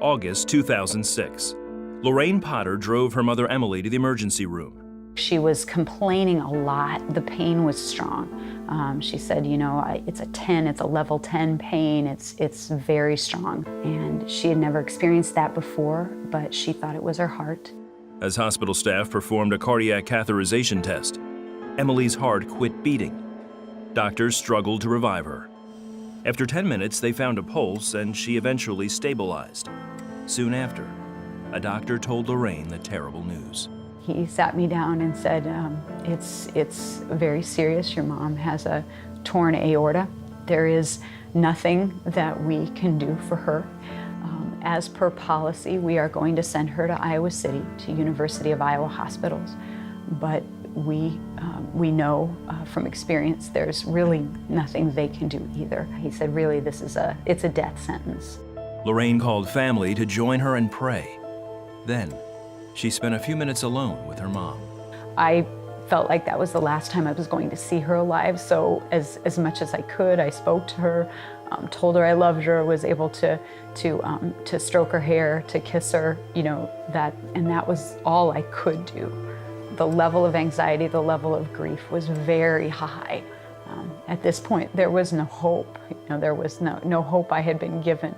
August 2006. Lorraine Potter drove her mother Emily to the emergency room. She was complaining a lot. The pain was strong. She said, you know, it's a 10, it's a level 10 pain. It's very strong. And she had never experienced that before, but she thought it was her heart. As hospital staff performed a cardiac catheterization test, Emily's heart quit beating. Doctors struggled to revive her. After 10 minutes, they found a pulse and she eventually stabilized. Soon after, a doctor told Lorraine the terrible news. He sat me down and said, it's very serious. Your mom has a torn aorta. There is nothing that we can do for her. As per policy, we are going to send her to Iowa City, to University of Iowa hospitals. But we know from experience there's really nothing they can do either. He said, really, it's a death sentence. Lorraine called family to join her and pray. Then, she spent a few minutes alone with her mom. I felt like that was the last time I was going to see her alive, so as much as I could, I spoke to her, told her I loved her, was able to stroke her hair, to kiss her, you know, and that was all I could do. The level of anxiety, the level of grief was very high. At this point, there was no hope. You know, there was no hope I had been given.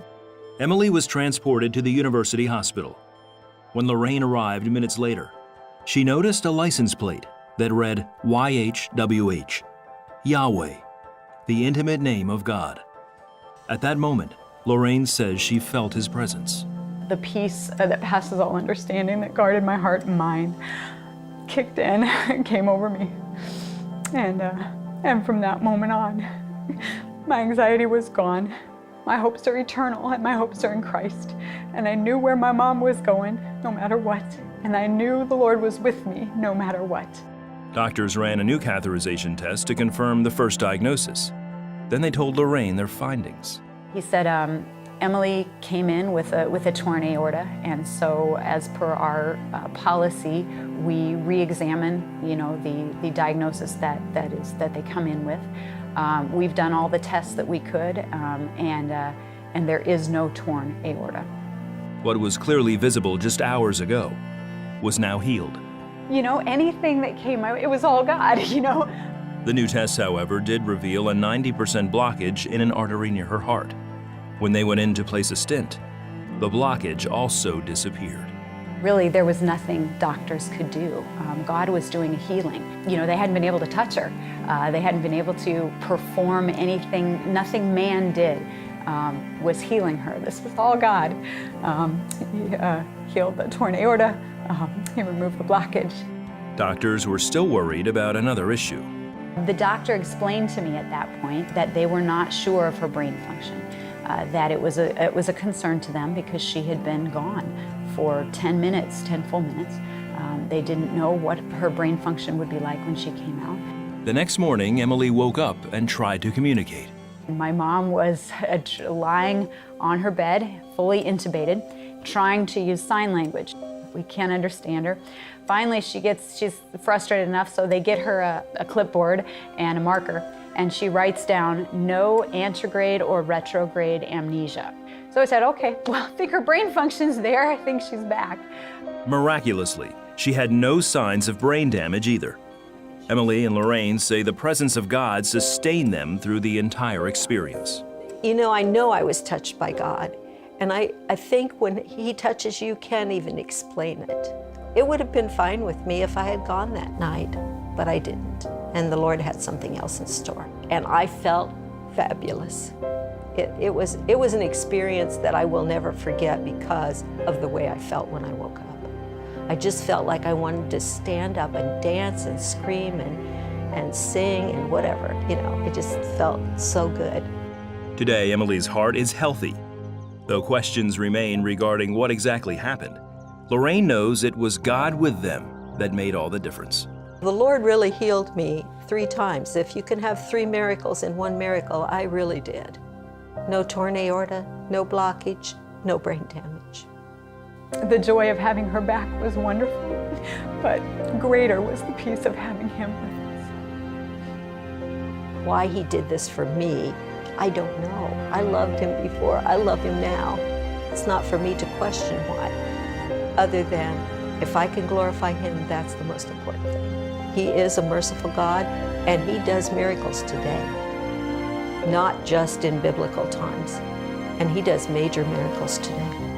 Emily was transported to the university hospital. When Lorraine arrived minutes later, she noticed a license plate that read YHWH, Yahweh, the intimate name of God. At that moment, Lorraine says she felt his presence. The peace that passes all understanding that guarded my heart and mind kicked in and came over me. And from that moment on, my anxiety was gone. My hopes are eternal and my hopes are in Christ. And I knew where my mom was going, no matter what. And I knew the Lord was with me, no matter what. Doctors ran a new catheterization test to confirm the first diagnosis. Then they told Lorraine their findings. He said, Emily came in with a torn aorta, and so as per our policy, we re-examine, you know, the diagnosis that they come in with. We've done all the tests that we could, and there is no torn aorta. What was clearly visible just hours ago was now healed. You know, anything that came out, it was all God, you know. The new tests, however, did reveal a 90% blockage in an artery near her heart. When they went in to place a stent, the blockage also disappeared. Really, there was nothing doctors could do. God was doing a healing. You know, they hadn't been able to touch her. They hadn't been able to perform anything. Nothing man did was healing her. This was all God. He healed the torn aorta. He removed the blockage. Doctors were still worried about another issue. The doctor explained to me at that point that they were not sure of her brain function, that it was a concern to them because she had been gone for 10 full minutes. They didn't know what her brain function would be like when she came out. The next morning, Emily woke up and tried to communicate. My mom was lying on her bed, fully intubated, trying to use sign language. We can't understand her. Finally, she's frustrated enough, so they get her a clipboard and a marker, and she writes down, no antegrade or retrograde amnesia. So I said, okay, well, I think her brain function's there. I think she's back. Miraculously, she had no signs of brain damage either. Emily and Lorraine say the presence of God sustained them through the entire experience. You know I was touched by God. And I think when He touches you, can't even explain it. It would have been fine with me if I had gone that night, but I didn't. And the Lord had something else in store. And I felt fabulous. It was an experience that I will never forget because of the way I felt when I woke up. I just felt like I wanted to stand up and dance and scream and sing and whatever. You know, it just felt so good. Today, Emily's heart is healthy. Though questions remain regarding what exactly happened, Lorraine knows it was God with them that made all the difference. The Lord really healed me 3 times. If you can have 3 miracles in one miracle, I really did. No torn aorta, no blockage, no brain damage. The joy of having her back was wonderful, but greater was the peace of having Him with us. Why He did this for me, I don't know. I loved Him before, I love Him now. it's not for me to question why, other than if I can glorify Him, that's the most important thing. He is a merciful God, and He does miracles today, not just in biblical times. And He does major miracles today.